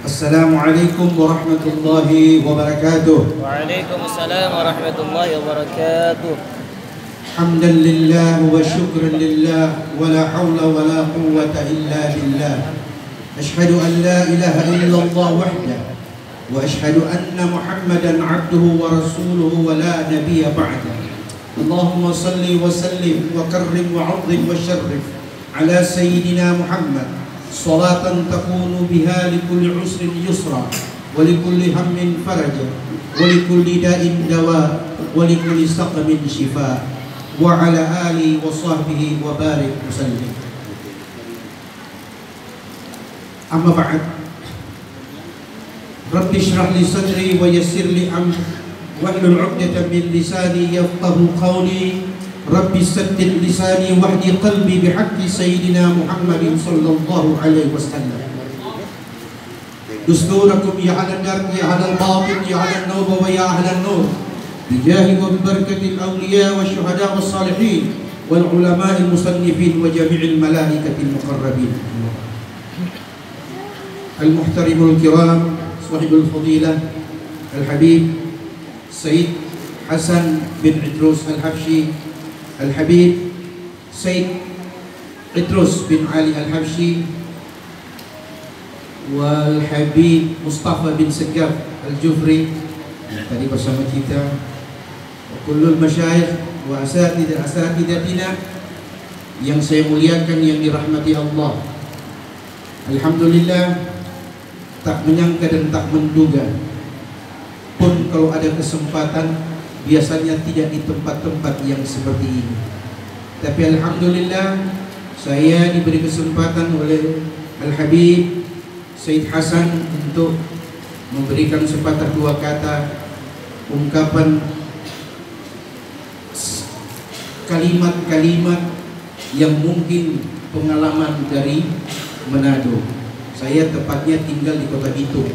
Assalamualaikum warahmatullahi wabarakatuh. Waalaikumsalam warahmatullahi wabarakatuh. Hamdan lillah wa syukran lillah wa la hawla wa la quwwata illa billah. Ashhadu an la ilaha illallah wahdah wa ashhadu anna Muhammadan abduhu wa rasuluhu wa la nabiyya ba'dah. Allahumma salli wa sallim wa karrim wa 'azzim wa syarrif ala sayyidina Muhammad salatan takunu biha likulli usrin yusra wa likulli hammin faraja wa likulli da'in dawa wa likulli saqamin shifa wa ala alihi wa sahbihi wa barik wasallim. Amma ba'd. Rabbi shrah li sadri wa yassir li amri wahlul 'uqdatam min lisani yafqahu qawli. Rabbi saddid lisani wahdi qalbi bihaqqi sayyidina Muhammadin sallallahu alaihi wasallam. Dusturakum ya ahlan dar ya ahlal batin ya ahlan nawba wa ya ahlan nur. Bijahi wa bibarakatil awliya wa syuhada wa salihin wal ulama'il musannifin wa jami'il malaikatil muqarrabin. Al-muhtarimul kiram, sahibul fadilah Al-Habib Sayyid Hasan bin Idrus Al-Habsyi, Al-Habib Sayyid Idrus bin Ali Al-Habsyi, Wal-Habib Mustafa bin Segaf Al-Jufri tadi bersama kita, kullul masyayikh wa asatidatina yang saya muliakan, yang dirahmati Allah. Alhamdulillah, tak menyangka dan tak menduga pun kalau ada kesempatan, biasanya tidak di tempat-tempat yang seperti ini. Tapi alhamdulillah saya diberi kesempatan oleh Al-Habib Sayyid Hasan untuk memberikan sepatah dua kata ungkapan kalimat-kalimat yang mungkin pengalaman dari Manado. Saya tepatnya tinggal di kota Bitung.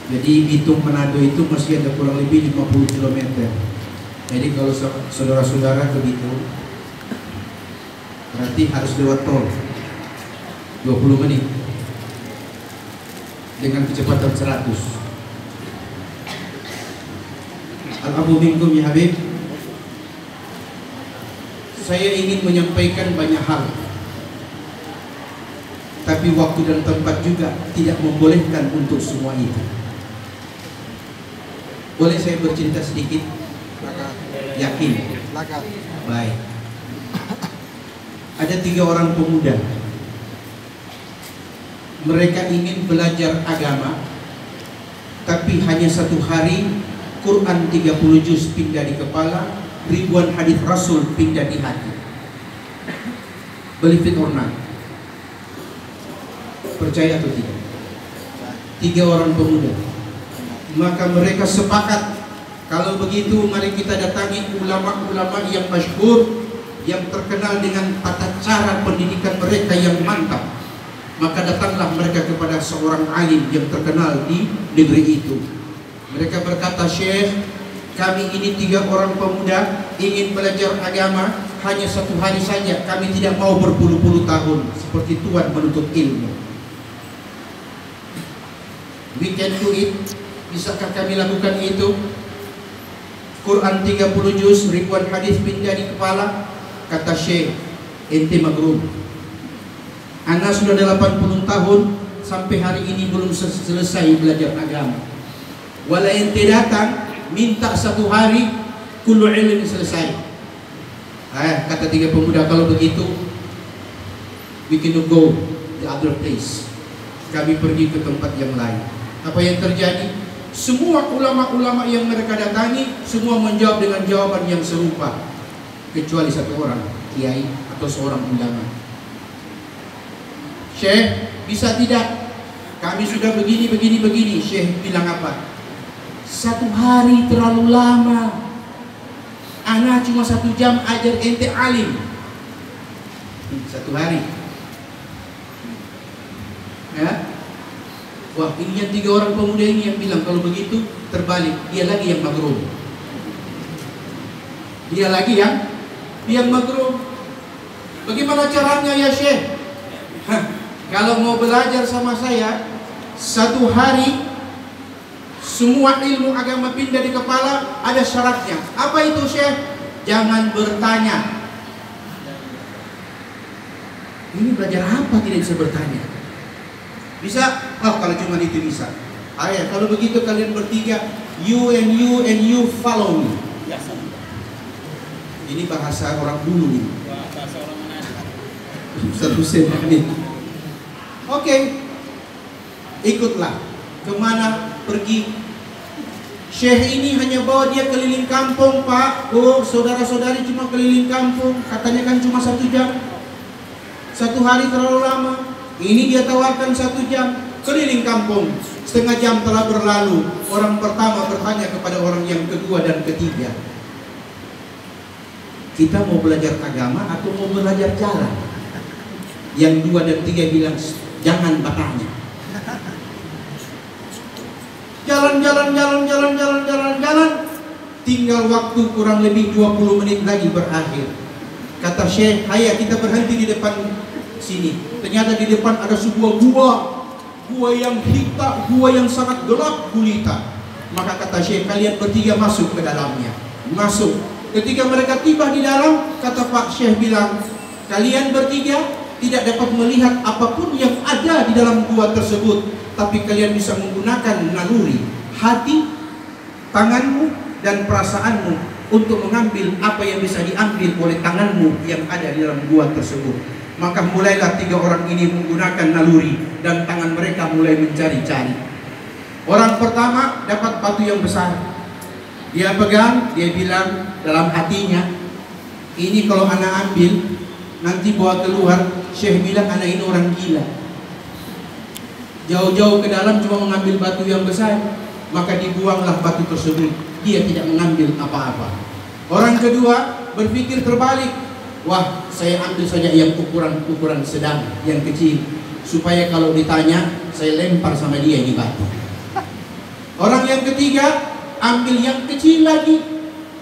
Jadi Bitung Manado itu masih ada kurang lebih 50 km. Jadi kalau saudara-saudara ke Bitung, berarti harus lewat tol 20 menit dengan kecepatan 100. Al-Abu minkum ya Habib. Saya ingin menyampaikan banyak hal, tapi waktu dan tempat juga tidak membolehkan untuk semua itu. Boleh saya bercerita sedikit? Yakin? Baik. Ada 3 orang pemuda. Mereka ingin belajar agama, tapi hanya 1 hari Quran 30 juz pindah di kepala, ribuan hadis Rasul pindah di hati. Believe it or not. Percaya atau tidak? 3 orang pemuda. Maka mereka sepakat, kalau begitu mari kita datangi ulama-ulama yang masyhur, yang terkenal dengan tata cara pendidikan mereka yang mantap. Maka datanglah mereka kepada seorang alim yang terkenal di negeri itu. Mereka berkata, Syekh, kami ini 3 orang pemuda ingin belajar agama hanya 1 hari saja. Kami tidak mau berpuluh-puluh tahun seperti Tuhan menuntut ilmu. We can do it. Bisakah kami lakukan itu? Quran 30 juz, ribuan hadis pindah di kepala. Kata Syekh, ente magrum. Ana sudah 80 tahun sampai hari ini belum selesai belajar agama. Wala ente datang minta 1 hari kullu ilmi selesai. Kata 3 pemuda, kalau begitu we can go the other place. Kami pergi ke tempat yang lain. Apa yang terjadi? Semua ulama-ulama yang mereka datangi semua menjawab dengan jawaban yang serupa, kecuali 1 orang kiai atau seorang ulama. Syekh, bisa tidak? Kami sudah begini. Syekh bilang apa? 1 hari terlalu lama. Ana cuma 1 jam ajar ente alim. 1 hari. Ya? Wah, ini yang 3 orang pemuda ini yang bilang, kalau begitu terbalik, dia lagi yang maghrub. Dia lagi yang maghrub. Bagaimana caranya ya Syekh? Kalau mau belajar sama saya satu hari semua ilmu agama pindah di kepala, ada syaratnya. Apa itu, Syekh? Jangan bertanya. Ini belajar apa tidak bisa bertanya? Bisa? Oh, kalau cuma itu bisa. Ayah, kalau begitu kalian bertiga, you and you follow me. Ini bahasa orang dulu nih. Bahasa orang mana? Ustaz Hussein ini. Oke. Ikutlah. Kemana pergi? Syekh ini hanya bawa dia keliling kampung, Pak. Oh, saudara-saudari cuma keliling kampung. Katanya kan cuma 1 jam. 1 hari terlalu lama. Ini dia tawarkan 1 jam. Keliling kampung. Setengah jam telah berlalu. Orang pertama bertanya kepada orang yang kedua dan ketiga, kita mau belajar agama atau mau belajar jalan? Yang 2 dan 3 bilang, jangan bertanya. Jalan. Tinggal waktu kurang lebih 20 menit lagi berakhir. Kata Syekh, "Hayya kita berhenti di depan sini." Ternyata di depan ada sebuah gua yang hitam, gua yang sangat gelap gulita. Maka kata Syekh, "Kalian bertiga masuk ke dalamnya." Masuk. Ketika mereka tiba di dalam, kata Pak Syekh bilang, "Kalian bertiga tidak dapat melihat apapun yang ada di dalam gua tersebut, tapi kalian bisa menggunakan naluri, hati, tanganmu, dan perasaanmu untuk mengambil apa yang bisa diambil oleh tanganmu yang ada di dalam gua tersebut." Maka mulailah 3 orang ini menggunakan naluri dan tangan mereka mulai mencari-cari. Orang pertama dapat batu yang besar. Dia pegang, dia bilang dalam hatinya, ini kalau anak ambil, nanti bawa keluar, Syekh bilang anak ini orang gila. Jauh-jauh ke dalam cuma mengambil batu yang besar, maka dibuanglah batu tersebut. Dia tidak mengambil apa-apa. Orang kedua berpikir terbalik, wah, saya ambil saja yang ukuran sedang, yang kecil, supaya kalau ditanya, saya lempar sama dia ini batu. Orang yang ketiga ambil yang kecil lagi,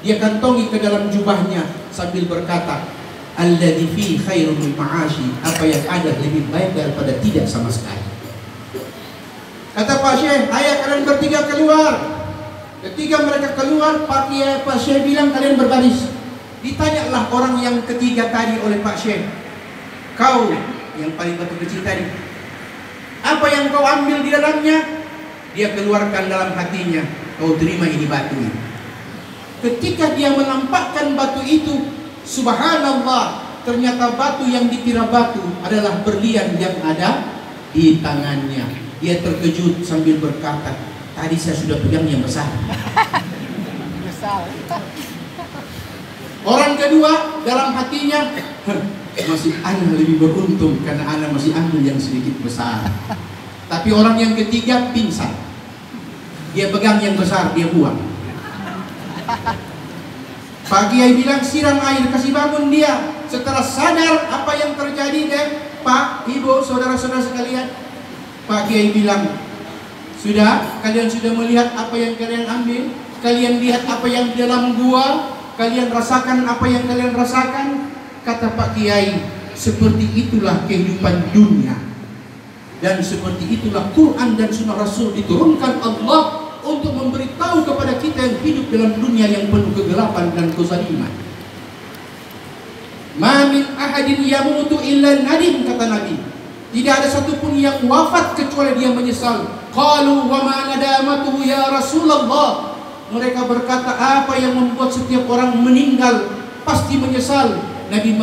dia kantongi ke dalam jubahnya sambil berkata, "Alladzi fi khairun min ma'ashi," apa yang ada lebih baik daripada tidak sama sekali. Kata Pak Syekh, "Ayo kalian bertiga keluar." Ketika mereka keluar, Pak Syekh bilang, "Kalian berbaris." Ditanyalah orang yang ketiga tadi oleh Pak Syekh, "Kau yang paling batu kecil tadi, apa yang kau ambil di dalamnya?" Dia keluarkan dalam hatinya, "Kau terima ini batu ini." Ketika dia menampakkan batu itu, subhanallah, ternyata batu yang dikira batu adalah berlian yang ada di tangannya. Dia terkejut sambil berkata, "Tadi saya sudah pegang yang besar." Orang kedua dalam hatinya, masih ana lebih beruntung karena ana masih ambil yang sedikit besar. Tapi orang yang ketiga pingsan. Dia pegang yang besar, dia buang. Pak Kiai bilang, "Siram air, kasih bangun dia." Setelah sadar apa yang terjadi, Pak, Ibu, saudara-saudara sekalian, Pak Kiai bilang, "Sudah, kalian sudah melihat apa yang kalian ambil? Kalian lihat apa yang di dalam gua? Kalian rasakan apa yang kalian rasakan?" Kata Pak Kiai, "Seperti itulah kehidupan dunia. Dan seperti itulah Quran dan Sunnah Rasul diturunkan Allah untuk memberitahu kepada kita yang hidup dalam dunia yang penuh kegelapan dan kezaliman. Ma min ahadin yamutu illa nadim," kata Nabi. Tidak ada satupun yang wafat kecuali dia menyesal. Qalu wa ma nadamatuhu ya Rasulullah. Mereka berkata, apa yang membuat setiap orang meninggal pasti menyesal? Nabi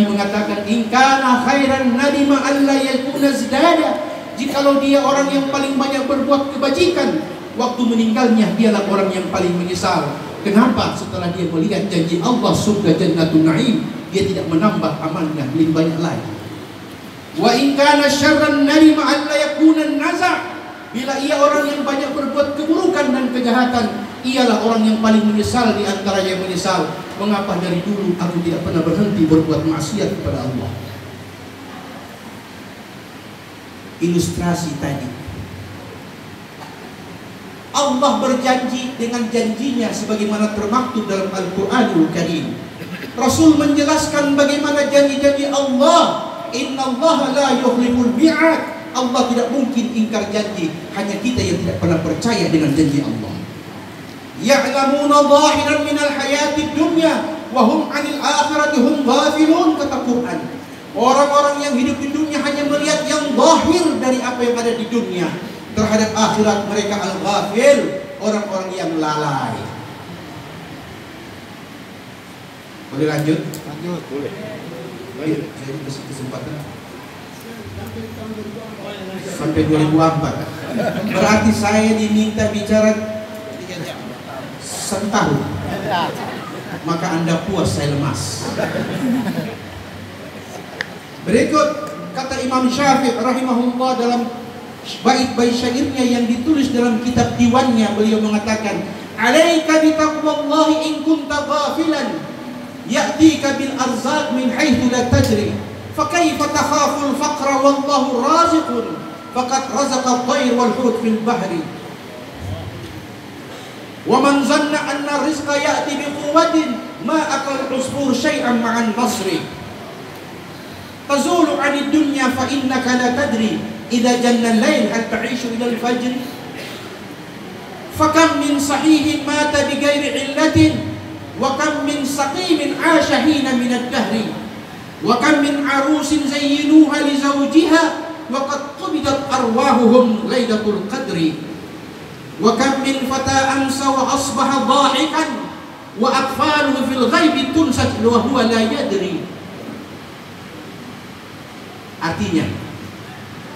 mengatakan, "In kana khairan nadima alla yakuna zdada." Jikalau dia orang yang paling banyak berbuat kebajikan, waktu meninggalnya dialah orang yang paling menyesal. Kenapa? Setelah dia melihat janji Allah surga Jannatul Na'im, dia tidak menambah amalnya lebih banyak lagi. Wa in kana syarran nadima alla yakuna naza. Bila ia orang yang banyak berbuat keburukan dan kejahatan, ialah orang yang paling menyesal di antara yang menyesal. Mengapa dari dulu aku tidak pernah berhenti berbuat maksiat kepada Allah? Ilustrasi tadi. Allah berjanji dengan janjinya sebagaimana termaktub dalam Al-Quranul Karim. Rasul menjelaskan bagaimana janji-janji Allah. Inna Allah la yukhliful mi'ad. Allah tidak mungkin ingkar janji. Hanya kita yang tidak pernah percaya dengan janji Allah. Ya'lamuna zahiran minal hayatid dunya wa hum 'anil akhirati hum ghafilun, kata Quran. Orang-orang yang hidup di dunia hanya melihat yang zahir dari apa yang ada di dunia. Terhadap akhirat mereka al-ghafil, orang-orang yang lalai. Boleh lanjut? Lanjut. Boleh. Saya dikasih kesempatan sampai 2004. Berarti saya diminta bicara 1 tahun. Maka Anda puas, saya lemas. Berikut kata Imam Syafi'i rahimahullah dalam bait-bait syairnya yang ditulis dalam kitab diwannya, beliau mengatakan, "Alaika bi taqwallahi in kunta ghafilan, ya'tika bil arzaq min haitsu la tadri, fa kaifa takhafu al faqra wallahu raziqun, faqad razaqa at-tayr wal hut fil bahri. Wa man zanna anna rizqa ya'ti bi quwwatin ma akal usfur syai'an ma'an nasri. Tazulu 'anid dunya fa innaka la tadri idza janna al-lail hal ta'ishu ila al-fajr. Fakam min sahihin mata bi ghairi illatin wa kam min saqimin 'asha hina min ad-dahri wa kam min 'arusin zayyinuha li zawjiha wa qad qubidat arwahuhum lailatul qadri wa kam min fata amsa wa asbaha dhahikan wa atfaluhu fil ghaibi tunsat wa huwa la yadri." Artinya,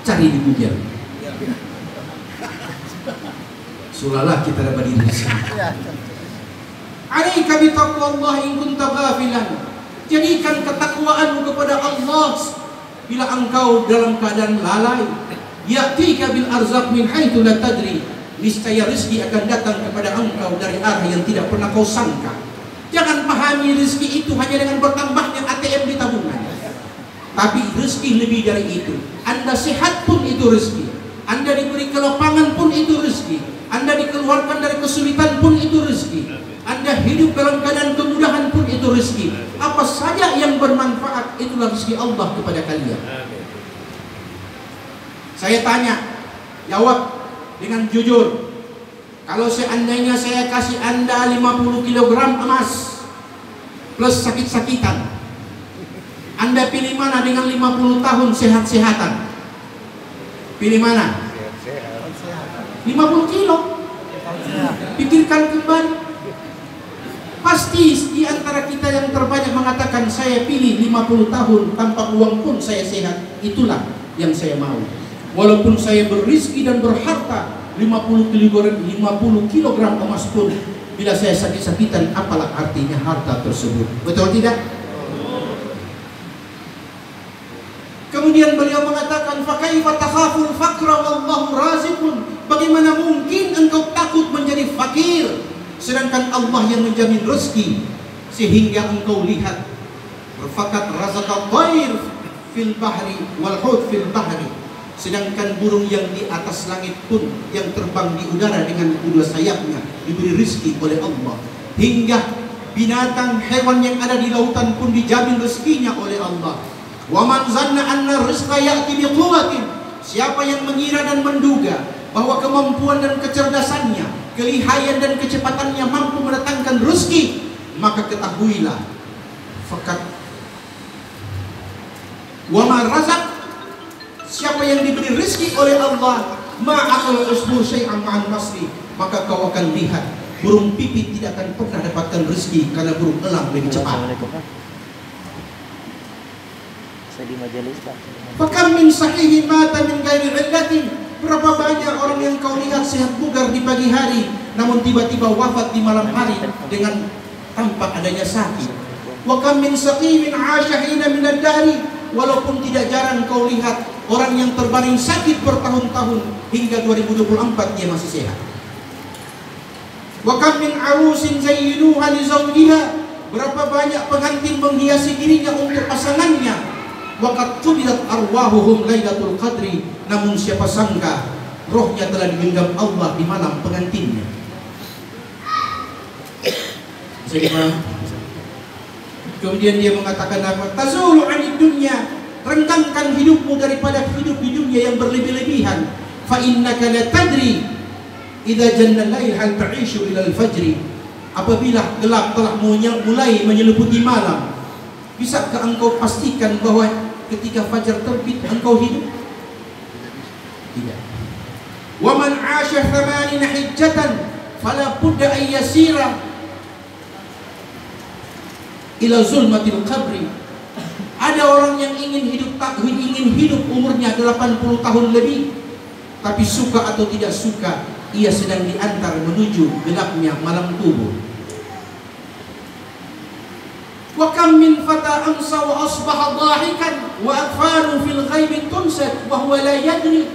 cari di Google. Sulalah kita dapat diri di sini. Alaika bi taqwallahi in kunta ghafilan. Jadikan ketakwaanmu kepada Allah bila engkau dalam keadaan lalai. Ya'tika bil arzaq min haitsu la tadri. Niscaya rezeki akan datang kepada engkau dari arah yang tidak pernah kau sangka. Jangan pahami rezeki itu hanya dengan bertambahnya ATM di tabungan. Tapi rezeki lebih dari itu. Anda sehat pun itu rezeki. Anda diberi kelapangan pun itu rezeki. Anda dikeluarkan dari kesulitan pun itu rezeki. Anda hidup dalam keadaan kemudahan pun itu rezeki. Apa saja yang bermanfaat itulah rezeki Allah kepada kalian. Saya tanya, jawab dengan jujur. Kalau seandainya saya kasih Anda 50 kg emas plus sakit-sakitan, Anda pilih mana dengan 50 tahun sehat-sehatan? Pilih mana? 50 kilo. Pikirkan kembali. Pasti di antara kita yang terbanyak mengatakan saya pilih 50 tahun tanpa uang pun saya sehat. Itulah yang saya mau. Walaupun saya berizki dan berharta 50 kilogram emas pun, bila saya sakit-sakitan, apalah artinya harta tersebut? Betul tidak? Kemudian beliau mengatakan, "Fakaifa takhaful faqra wallahu raziqun." Bagaimana mungkin engkau takut menjadi fakir sedangkan Allah yang menjamin rezeki? Sehingga engkau lihat, "Fakat razaqat tayr fil bahri wal hut fil bahri." Sedangkan burung yang di atas langit pun, yang terbang di udara dengan kedua sayapnya, diberi rezeki oleh Allah. Hingga binatang hewan yang ada di lautan pun dijamin rezekinya oleh Allah. Wa man zanna anna rizqa ya'ti bi quwwatin. Siapa yang mengira dan menduga bahwa kemampuan dan kecerdasannya, kelihayan dan kecepatannya mampu mendatangkan rezeki, maka ketahuilah, fakat wa ma razaq, siapa yang diberi rezeki oleh Allah, ma'akal usbur syai'an ma'an nasri, maka kau akan lihat burung pipit tidak akan pernah dapatkan rezeki karena burung elang lebih cepat. Di majelis Pak. Fakam min sahihin mata min ghairi illatin. Berapa banyak orang yang kau lihat sehat bugar di pagi hari, namun tiba-tiba wafat di malam hari dengan tanpa adanya sakit. Wa kam min saqimin 'asha hina min ad-dahri. Walaupun tidak jarang kau lihat orang yang terbaring sakit bertahun-tahun hingga 2024 dia masih sehat. Wa kam min 'arusin zayyinuha li zawjiha. Berapa banyak pengantin menghiasi dirinya untuk pasangannya. Waqad qubidat arwahuhum lailatul qadri. Namun siapa sangka rohnya telah digenggam Allah di malam pengantinnya. Kemudian dia mengatakan apa? Tazulu 'anid dunya renggangkan hidupmu daripada hidup di dunia yang berlebih-lebihan. Fa innaka la tadri idza janna al-lail hal ta'ishu ila al-fajr. Apabila gelap telah mulai menyelimuti malam, bisakah engkau pastikan bahwa ketika fajar terbit engkau hidup? Tidak. Wa man 'asha 80 hijjatan fala budda an yasira ila zulmatil qabri. Ada orang yang ingin hidup umurnya 80 tahun lebih, tapi suka atau tidak suka ia sedang diantar menuju gelapnya malam kubur. Wa kam min fata amsa wa asbaha dhahikan wa atfaru fil ghaibi tunsat wa huwa la yadri.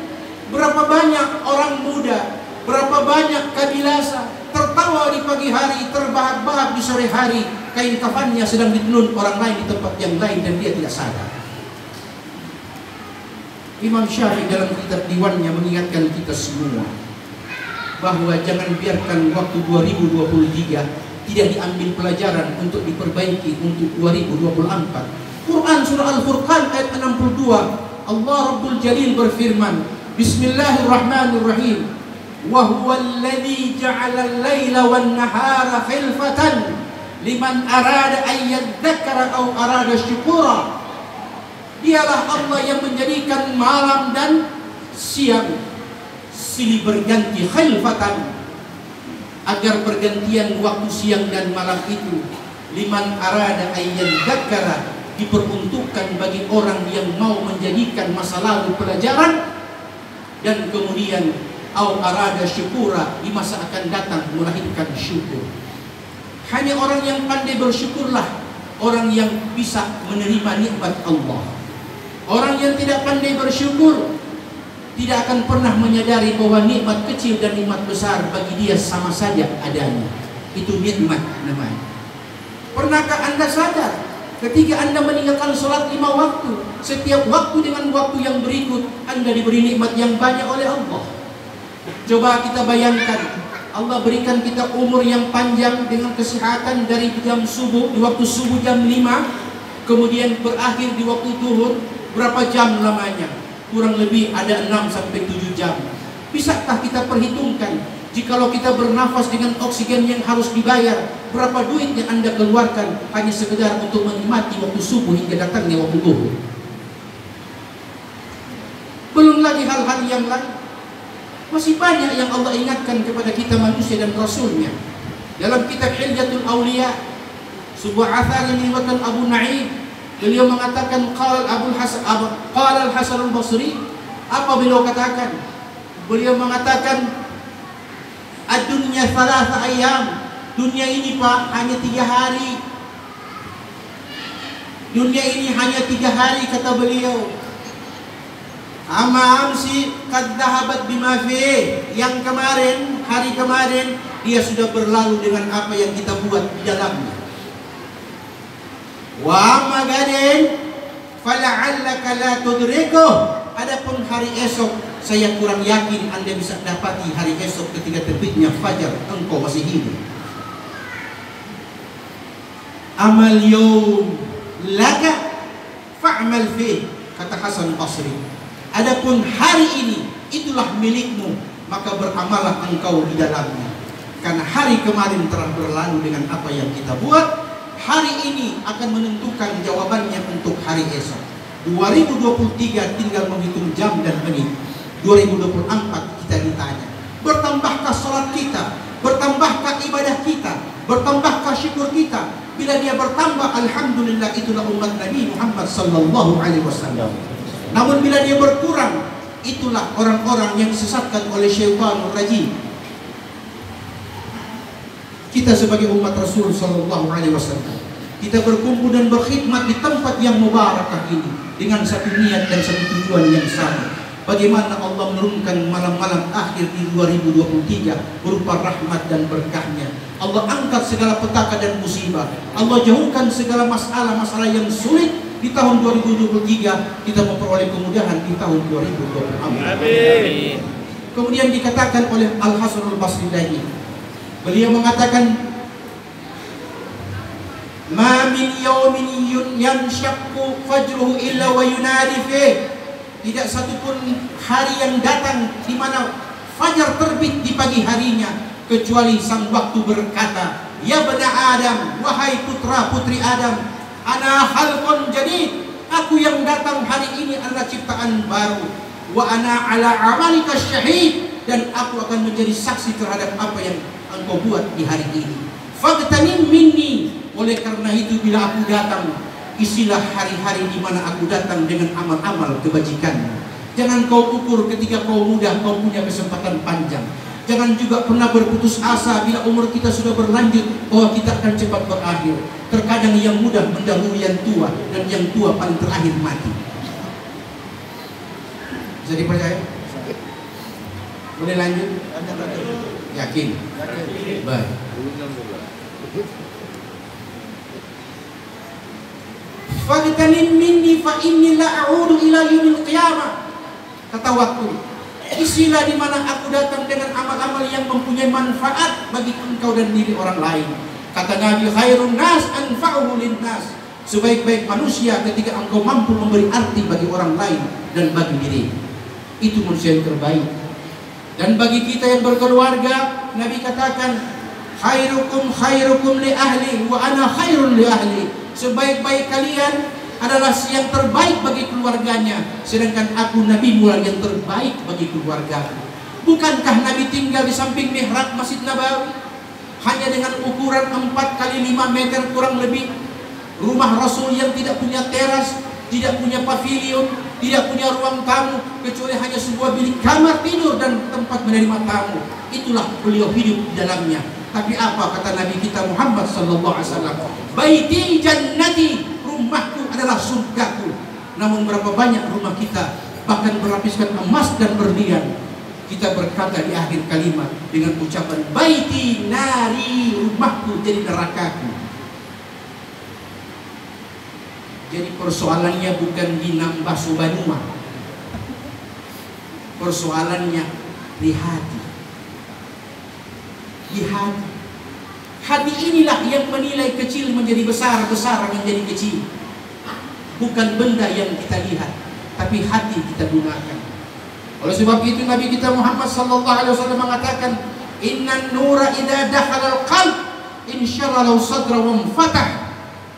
Berapa banyak orang muda, berapa banyak kabilasa tertawa di pagi hari, terbahak-bahak di sore hari, kain kafannya sedang ditenun orang lain di tempat yang lain dan dia tidak sadar. Imam Syafi'i dalam kitab diwannya mengingatkan kita semua bahwa jangan biarkan waktu 2023 tidak diambil pelajaran untuk diperbaiki untuk 2024. Quran surah Al-Furqan ayat 62, Allah Rabbul Jalil berfirman, Bismillahirrahmanirrahim. Wa huwa alladhi ja'ala al-laila wan-nahara khilfatan liman arada an yadhakkara aw arada syukura. Dialah Allah yang menjadikan malam dan siang silih berganti, khilfatan, agar pergantian waktu siang dan malam itu liman arada an yadhakkara, diperuntukkan bagi orang yang mau menjadikan masa lalu pelajaran, dan kemudian au arada syukura, di masa akan datang melahirkan syukur. Hanya orang yang pandai bersyukurlah orang yang bisa menerima nikmat Allah. Orang yang tidak pandai bersyukur tidak akan pernah menyadari bahwa nikmat kecil dan nikmat besar bagi dia sama saja adanya. Itu nikmat namanya. Pernahkah Anda sadar ketika Anda meninggalkan sholat 5 waktu, setiap waktu dengan waktu yang berikut Anda diberi nikmat yang banyak oleh Allah? Coba kita bayangkan, Allah berikan kita umur yang panjang dengan kesehatan dari jam subuh, di waktu subuh jam 5, kemudian berakhir di waktu zuhur, berapa jam lamanya? Kurang lebih ada 6-7 jam. Bisakah kita perhitungkan, jikalau kita bernafas dengan oksigen yang harus dibayar, berapa duit yang Anda keluarkan hanya sekedar untuk menikmati waktu subuh hingga datangnya waktu zuhur? Belum lagi hal-hal yang lain. Masih banyak yang Allah ingatkan kepada kita manusia dan Rasulnya. Dalam kitab Hilyatul Awliya, sebuah athar yang diriwayatkan Abu Na'im, beliau mengatakan qala Al-Hasan Al-Basri, apa beliau katakan? Beliau mengatakan ad-dunya thalatha ayyam, dunia ini Pak hanya 3 hari. Dunia ini hanya 3 hari, kata beliau. Ama amsi qad dhahabat bima fi, yang kemarin, hari kemarin dia sudah berlalu dengan apa yang kita buat di dalamnya. Wa amma gadin fala'allaka la tudrikuh, adapun hari esok saya kurang yakin Anda bisa dapati hari esok ketika terbitnya fajar engkau masih hidup. Amal yawm laka fa'mal fi, kata Hasan Basri. Adapun hari ini itulah milikmu, maka beramalah engkau di dalamnya. Karena hari kemarin telah berlalu dengan apa yang kita buat, hari ini akan menentukan jawabannya untuk hari esok. 2023 tinggal menghitung jam dan menit. 2024 kita ditanya, bertambahkah sholat kita, bertambahkah ibadah kita, bertambahkah syukur kita? Bila dia bertambah, alhamdulillah, itulah umat Nabi Muhammad sallallahu alaihi wasallam. Namun bila dia berkurang, itulah orang-orang yang disesatkan oleh syaitanur rajim. Kita sebagai umat Rasul sallallahu alaihi wasallam, kita berkumpul dan berkhidmat di tempat yang mubarakah ini dengan satu niat dan satu tujuan yang sama. Bagaimana Allah menurunkan malam-malam akhir di 2023 berupa rahmat dan berkahnya. Allah angkat segala petaka dan musibah. Allah jauhkan segala masalah-masalah yang sulit. Di tahun 2023 kita memperoleh kemudahan di tahun 2024. Amin. Kemudian dikatakan oleh Al-Hasan Al-Basri lagi, beliau mengatakan, ma min yawmin yanshaqqu fajruhu illa wa yunadi fi. Tidak satupun hari yang datang di mana fajar terbit di pagi harinya kecuali sang waktu berkata, ya bani Adam, wahai putra putri Adam, ana khalqun jadid, aku yang datang hari ini adalah ciptaan baru, wa ana ala amalika syahid, dan aku akan menjadi saksi terhadap apa yang engkau buat di hari ini. Fagtanim minni, oleh karena itu bila aku datang, isilah hari-hari di mana aku datang dengan amal-amal kebajikan. Jangan kau ukur ketika kau muda kau punya kesempatan panjang. Jangan juga pernah berputus asa bila umur kita sudah berlanjut bahwa kita akan cepat berakhir. Terkadang yang muda mendahului yang tua, dan yang tua paling terakhir mati. Bisa dipercaya? Boleh lanjut? Yakin? Baik. Fagtanim minni fa inni la a'udu ila yaumil qiyamah. Kata waktu, isilah di mana aku datang dengan amal-amal yang mempunyai manfaat bagi engkau dan diri orang lain. Kata Nabi, khairun nas anfa'uhu linnas. Sebaik-baik manusia ketika engkau mampu memberi arti bagi orang lain dan bagi diri. Itu manusia yang terbaik. Dan bagi kita yang berkeluarga, Nabi katakan, khairukum li ahli wa ana khairun li ahli. Sebaik-baik kalian adalah yang terbaik bagi keluarganya, sedangkan aku Nabi mulai yang terbaik bagi keluarga. Bukankah Nabi tinggal di samping mihrab Masjid Nabawi hanya dengan ukuran 4 kali 5 meter kurang lebih? Rumah Rasul yang tidak punya teras, tidak punya pavilion, tidak punya ruang tamu, kecuali hanya sebuah bilik kamar tidur dan tempat menerima tamu. Itulah beliau hidup di dalamnya. Tapi apa kata Nabi kita Muhammad sallallahu alaihi wasallam? Baiti jannati, rumahku adalah surgaku. Namun berapa banyak rumah kita bahkan berlapiskan emas dan berlian. Kita berkata di akhir kalimat dengan ucapan baiti nari, rumahku jadi nerakaku. Jadi persoalannya bukan di nambah subanua, persoalannya di hati. Di hati. Hati inilah yang menilai kecil menjadi besar, besar menjadi kecil. Bukan benda yang kita lihat, tapi hati kita gunakan. Oleh sebab itu Nabi kita Muhammad sallallahu alaihi wasallam mengatakan, "Innan nura idza dakhala al-qalb insyalla sadra wa fatah."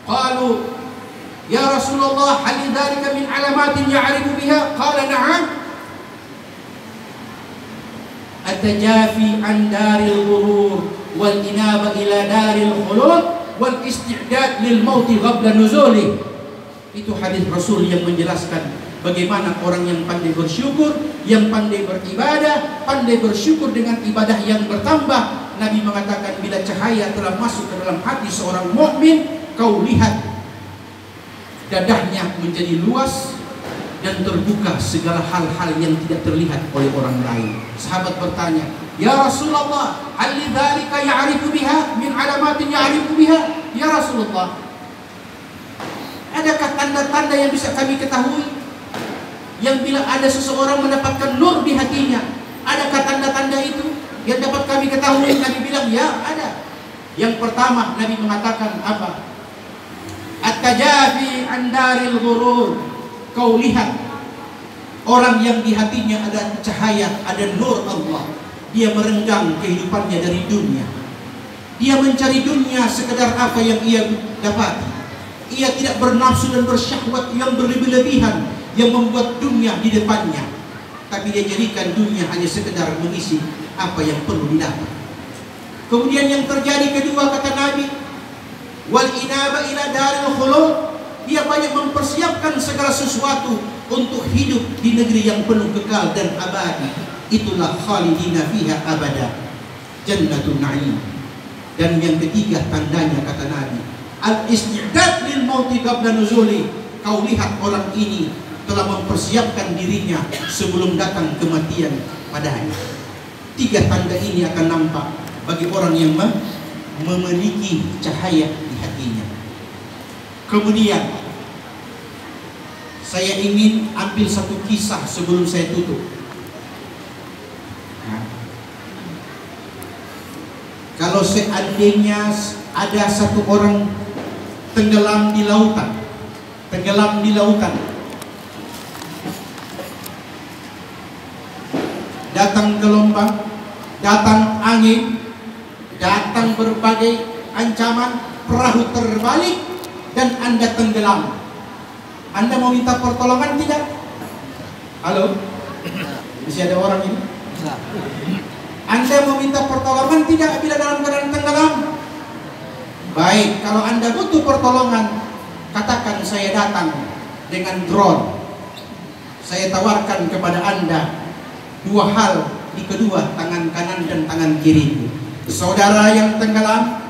Qalu, "Ya Rasulullah, hal dzalika min alamatin ya'rifu biha?" Qala, "Na'am." At-tajafi an daril ghurur wal inaba ila daril khulud wal isti'dad lil mauti qabla nuzuli. Itu hadis Rasul yang menjelaskan bagaimana orang yang pandai bersyukur, yang pandai beribadah, pandai bersyukur dengan ibadah yang bertambah. Nabi mengatakan bila cahaya telah masuk ke dalam hati seorang mukmin, kau lihat dadahnya menjadi luas dan terbuka segala hal-hal yang tidak terlihat oleh orang lain. Sahabat bertanya, "Ya Rasulullah, hal lidzalika ya'rifu biha min alamatin ya'rifu biha?" Ya Rasulullah, adakah tanda-tanda yang bisa kami ketahui yang bila ada seseorang mendapatkan nur di hatinya, adakah tanda-tanda itu yang dapat kami ketahui? Nabi bilang, ya ada. Yang pertama Nabi mengatakan apa? At-tajafi an daril ghurur. Kau lihat orang yang di hatinya ada cahaya, ada nur Allah. Dia merenggang kehidupannya dari dunia. Dia mencari dunia sekedar apa yang ia dapat. Ia tidak bernafsu dan bersyahwat yang berlebih-lebihan yang membuat dunia di depannya. Tapi dia jadikan dunia hanya sekedar mengisi apa yang perlu didapat. Kemudian yang terjadi kedua kata Nabi, wal inaba ila daril khulud. Dia banyak mempersiapkan segala sesuatu untuk hidup di negeri yang penuh kekal dan abadi. Itulah khalidina fiha abada, jannatun na'im. Dan yang ketiga tandanya kata Nabi, al-isti'dad lil mauti qabla nuzuli. Kau lihat orang ini telah mempersiapkan dirinya sebelum datang kematian padanya. Tiga tanda ini akan nampak bagi orang yang memiliki cahaya di hatinya. Kemudian saya ingin ambil satu kisah sebelum saya tutup. Nah, kalau seandainya ada satu orang tenggelam di lautan. Tenggelam di lautan. Datang gelombang, datang angin, datang berbagai ancaman, perahu terbalik, dan Anda tenggelam. Anda mau minta pertolongan tidak? Halo? Masih ada orang ini? Anda mau minta pertolongan tidak bila dalam keadaan tenggelam? Baik, kalau Anda butuh pertolongan, katakan saya datang dengan drone. Saya tawarkan kepada Anda dua hal di kedua tangan kanan dan tangan kiri. Saudara yang tenggelam,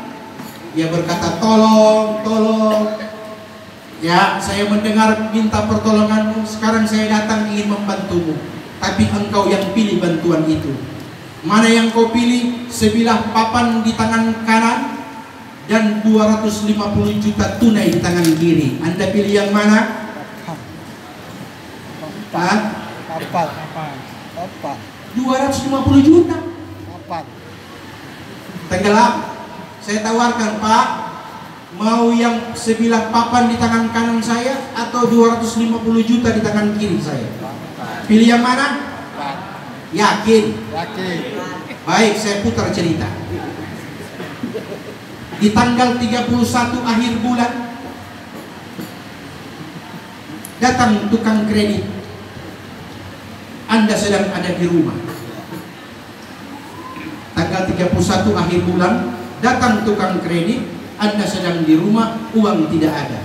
dia berkata, tolong, tolong. Ya, saya mendengar minta pertolonganmu. Sekarang saya datang ingin membantumu. Tapi engkau yang pilih bantuan itu. Mana yang kau pilih? Sebilah papan di tangan kanan dan 250 juta tunai di tangan kiri. Anda pilih yang mana? Pak? Papan. 250 juta. Papan. Tenggelam. Saya tawarkan, Pak, mau yang sebilah papan di tangan kanan saya atau 250 juta di tangan kiri saya? Pilih yang mana? Yakin? Yakin. Baik, saya putar cerita. Di tanggal 31 akhir bulan, datang tukang kredit. Anda sedang ada di rumah. Tanggal 31 akhir bulan, datang tukang kredit. Anda sedang di rumah, uang tidak ada.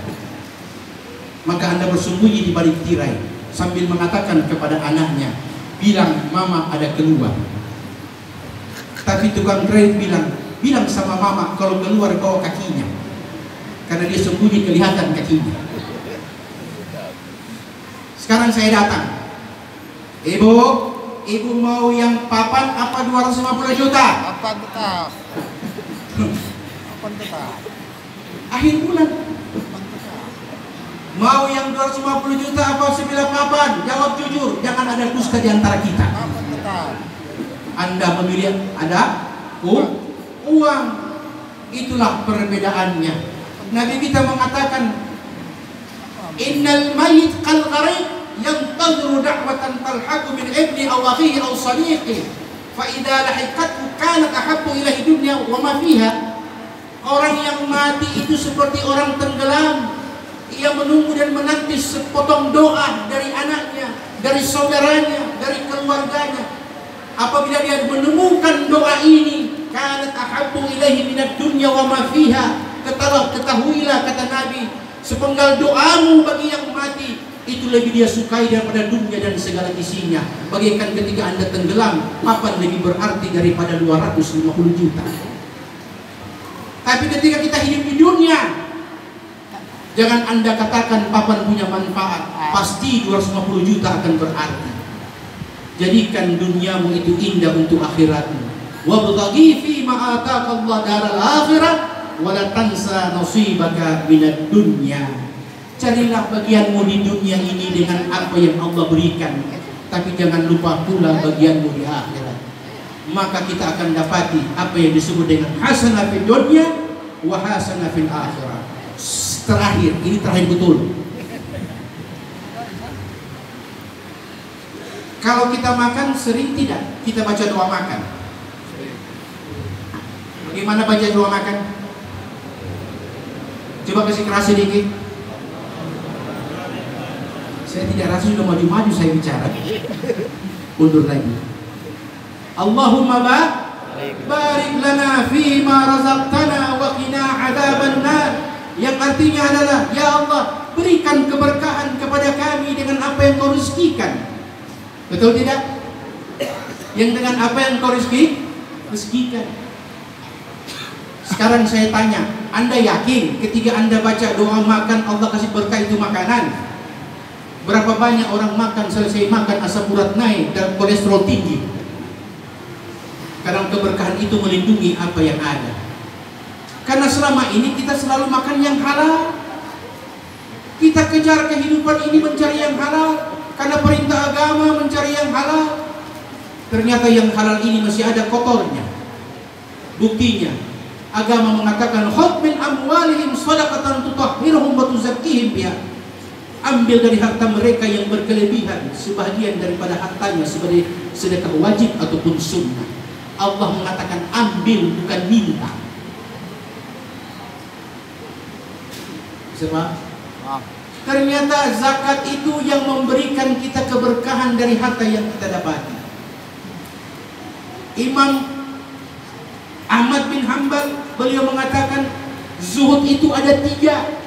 Maka Anda bersembunyi di balik tirai sambil mengatakan kepada anaknya, bilang mama ada keluar. Tapi tukang kredit bilang sama mama kalau keluar bawa kakinya, karena dia sembunyi kelihatan kakinya. Sekarang saya datang, ibu mau yang papan apa 250 juta? Papan tetap. Papan tetap. Akhir bulan. Papan tetap. Mau yang 250 juta apa 9 papan? Jawab jujur, jangan ada dusta di antara kita. Papan tetap. Anda memilih ada uang. Itulah perbedaannya. Nabi kita mengatakan, innal mayyit kal gharib yantadhiru da'watan talhaqu min ibni aw akhihi aw sadiqi fa idza lahiqathu kanat ahabbu ilaihi dunya wa ma fiha. Orang yang mati itu seperti orang tenggelam. Ia menunggu dan menanti sepotong doa dari anaknya, dari saudaranya, dari keluarganya. Apabila dia menemukan doa ini, kanat ahabbu ilaihi minad dunya wa ma fiha. Ketahuilah, kata Nabi, sepenggal doamu bagi yang mati itu lebih dia sukai daripada dunia dan segala isinya. Bagaikan ketika Anda tenggelam, papan lebih berarti daripada 250 juta. Tapi ketika kita hidup di dunia, jangan Anda katakan papan punya manfaat. Pasti 250 juta akan berarti. Jadikan duniamu itu indah untuk akhiratmu. Wabtaghi fi ma ataka Allah daral akhirah wa la tansa nasibaka minad dunya. Carilah bagianmu di dunia ini dengan apa yang Allah berikan, tapi jangan lupa pula bagianmu di akhirat. Maka kita akan dapati apa yang disebut dengan hasanah fid dunya wa hasanah fil akhirah. Terakhir, ini terakhir betul. Kalau kita makan sering tidak kita baca doa makan. Bagaimana baca doa makan? Coba kasih keras sedikit. Saya tidak rasa sudah maju-maju saya bicara. Mundur lagi. Allahumma barik lana fima razaqtana wa qina adzabannar. Yang artinya adalah, ya Allah, berikan keberkahan kepada kami dengan apa yang kau rezekikan. Betul tidak? Yang dengan apa yang kau rezekikan. Sekarang saya tanya, Anda yakin ketika Anda baca doa makan Allah kasih berkah itu makanan? Berapa banyak orang makan, selesai makan asam urat naik dan kolesterol tinggi? Karena keberkahan itu melindungi apa yang ada. Karena selama ini kita selalu makan yang halal. Kita kejar kehidupan ini mencari yang halal. Karena perintah agama mencari yang halal. Ternyata yang halal ini masih ada kotornya. Buktinya, Agama mengatakan khudh min amwalihim shadaqatan tutahhiruhum wa tuzakkihim biha. Ambil dari harta mereka yang berkelebihan sebahagian daripada hartanya sebagai sedekah wajib ataupun sunnah. Allah mengatakan ambil, bukan minta. Sebab ternyata zakat itu yang memberikan kita keberkahan dari harta yang kita dapati. Imam Ahmad bin Hanbal, beliau mengatakan zuhud itu ada 3.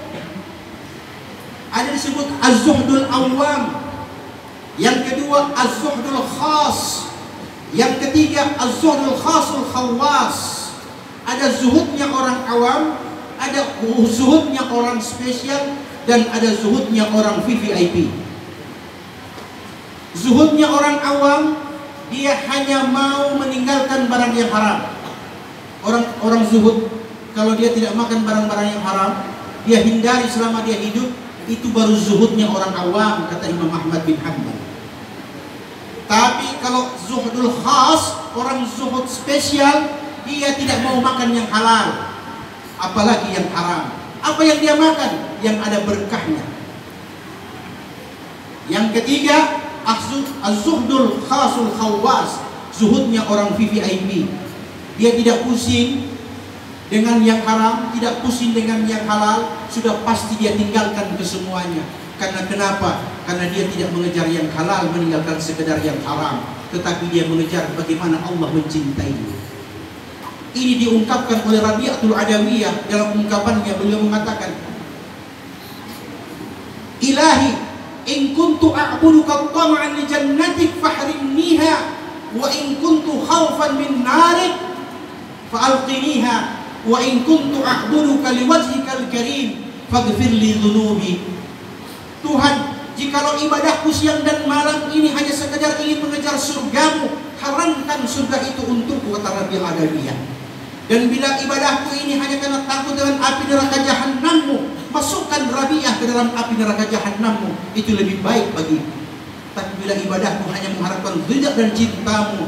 Ada disebut az-zuhdul awam, yang kedua az-zuhdul khas, yang ketiga az-zuhdul khasul khawas. Ada zuhudnya orang awam, ada zuhudnya orang spesial, dan ada zuhudnya orang VVIP. Zuhudnya orang awam, dia hanya mau meninggalkan barang yang haram. Orang zuhud, kalau dia tidak makan barang-barang yang haram, dia hindari selama dia hidup, itu baru zuhudnya orang awam, kata Imam Ahmad bin Hanbal. Tapi kalau zuhudul khas, orang zuhud spesial, dia tidak mau makan yang halal, apalagi yang haram. Apa yang dia makan? Yang ada berkahnya. Yang ketiga, az-zuhdul khasul khawas, zuhudnya orang VVIP. Dia tidak pusing dengan yang haram, tidak pusing dengan yang halal, sudah pasti dia tinggalkan kesemuanya. Karena kenapa? Karena dia tidak mengejar yang halal, meninggalkan sekedar yang haram, tetapi dia mengejar bagaimana Allah mencintainya. Ini diungkapkan oleh Rabi'atul Adawiyah dalam ungkapannya. Beliau mengatakan, Ilahi, in kuntu a'buduka tama'an li jannatik fahrimniha, wa in kuntu khawfan min narik fa'alqiniha, wa in kuntu a'buduka liwajhikal karim faghfir li dhunubi. Tuhan, jikalau ibadahku siang dan malam ini hanya sekedar ingin mengejar surgamu, haramkan surga itu untukku, kata Rabi'ul Adawiyah. Dan bila ibadahku ini hanya karena takut dengan api neraka jahanammu, masukkan Rabi'ah ke dalam api neraka jahanammu, itu lebih baik bagiku. Tapi bila ibadahku hanya mengharapkan ridha dan cintamu,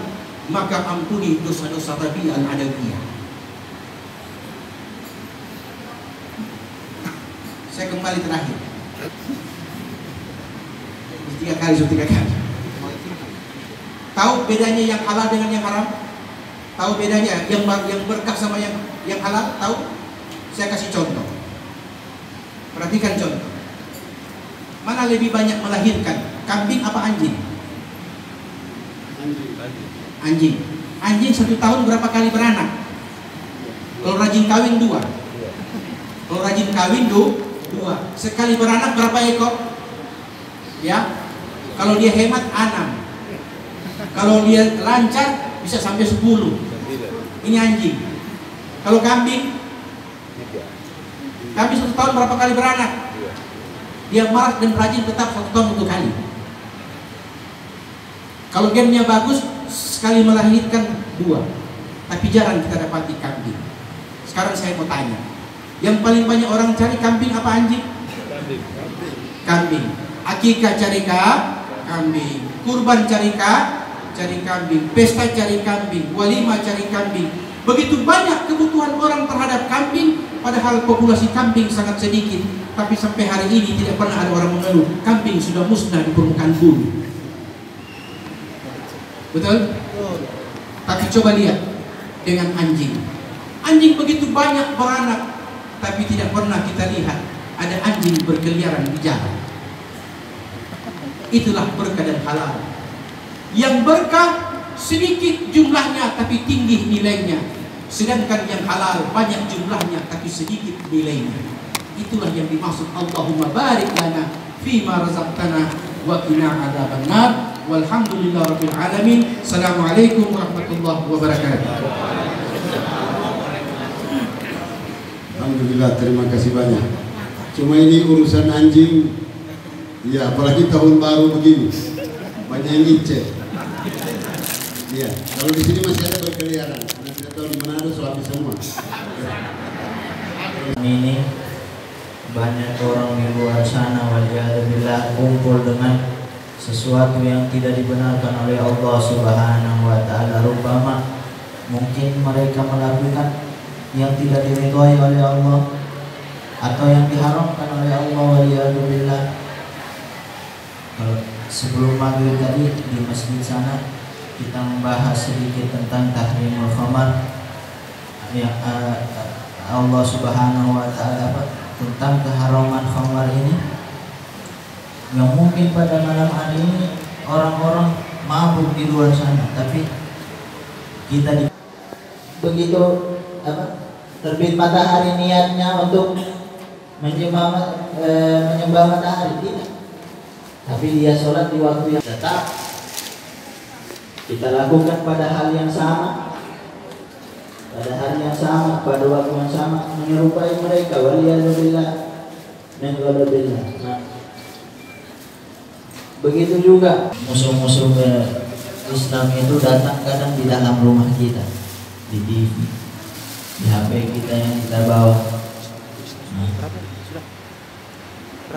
maka ampuni dosa-dosa Rabi'ah al-Adawiyah. Saya kembali terakhir. 3 kali. Tahu bedanya yang halal dengan yang haram? Tahu bedanya yang berkah sama yang halal? Tahu? Saya kasih contoh. Perhatikan contoh. Mana lebih banyak melahirkan, kambing apa anjing? Anjing. Anjing 1 tahun berapa kali beranak? Kalau rajin kawin 2. Kalau rajin kawin 2. Sekali beranak berapa ekor? Ya. Kalau dia hemat 6. Kalau dia lancar bisa sampai 10. Ini anjing. Kalau kambing, kambing 1 tahun berapa kali beranak? Dia marak dan rajin tetap 1 tahun 1 kali. Kalau gennya bagus, sekali melahirkan 2. Tapi jarang kita dapati kambing. Sekarang saya mau tanya, yang paling banyak orang cari kambing apa anjing? Kambing. Akikah cari kambing. Kurban cari kambing. Pesta cari kambing. Walimah cari kambing. Begitu banyak kebutuhan orang terhadap kambing, padahal populasi kambing sangat sedikit. Tapi sampai hari ini tidak pernah ada orang mengeluh kambing sudah musnah di permukaan bumi. Betul? Tapi coba lihat dengan anjing. Anjing begitu banyak beranak, tapi tidak pernah kita lihat ada anjing berkeliaran di jalan. Itulah berkah dan halal. Yang berkah sedikit jumlahnya tapi tinggi nilainya, sedangkan yang halal banyak jumlahnya tapi sedikit nilainya. Itulah yang dimaksud Allahumma barik lana fima razaqtana wa qina adzabannar. Walhamdulillahirabbil alamin. Assalamualaikum warahmatullahi wabarakatuh. Alhamdulillah, terima kasih banyak. Cuma ini urusan anjing, ya apalagi tahun baru begini, banyak yang incet. Ya, kalau di sini masih ada berkeliaran, karena tidak tahu di mana ada suami semua. Ini banyak orang di luar sana waliyadzubillah kumpul dengan sesuatu yang tidak dibenarkan oleh Allah Subhanahu wa taala. Rupama mungkin mereka melakukan yang tidak diridhoi oleh Allah atau yang diharamkan oleh Allah, waliyadzubillah. Kalau sebelum maghrib tadi di masjid sana kita membahas sedikit tentang tahrimul khamar, yang Allah Subhanahu wa taala tentang keharaman khamar ini, yang mungkin pada malam hari ini orang-orang mabuk di luar sana, tapi kita begitu terbit matahari niatnya untuk menyembah matahari, tidak, tapi dia sholat di waktu yang tetap kita lakukan pada hal yang sama, pada hari yang sama, pada waktu yang sama, menyerupai mereka, waliyadzubillah min ghadabillah. Nah, begitu juga musuh-musuh Islam itu datang kadang di dalam rumah kita, di TV, di HP kita yang kita bawa. Nah,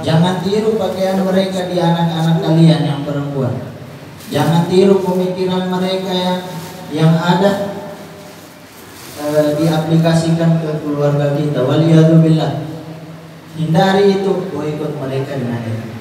jangan tiru pakaian mereka di anak-anak kalian yang perempuan. Jangan tiru pemikiran mereka yang ada diaplikasikan ke keluarga kita. Waliyadzubillah. Hindari itu, boikot mereka dengan itu.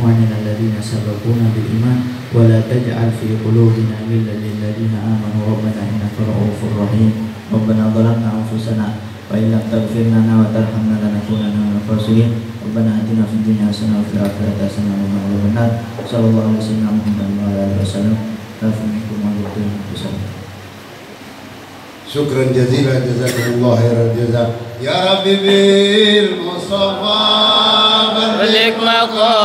Wa'inna alladziina sabaquna bil iman wa la taj'al fi qulubina ghillan lil ladziina aamanu rabbana innaka ra'uufur rahiim. Rabbana zalamna anfusana wa in lam taghfir lana wa tarhamna lanakunanna minal khasirin. Rabbana atina fid dunya hasanah wa fil akhirati hasanah wa qina adzaban nar. Sallallahu alaihi wasallam. Syukran jazilan, jazakumullah khairal jazaa. Ya Rabbi bil Mustafa balik maqam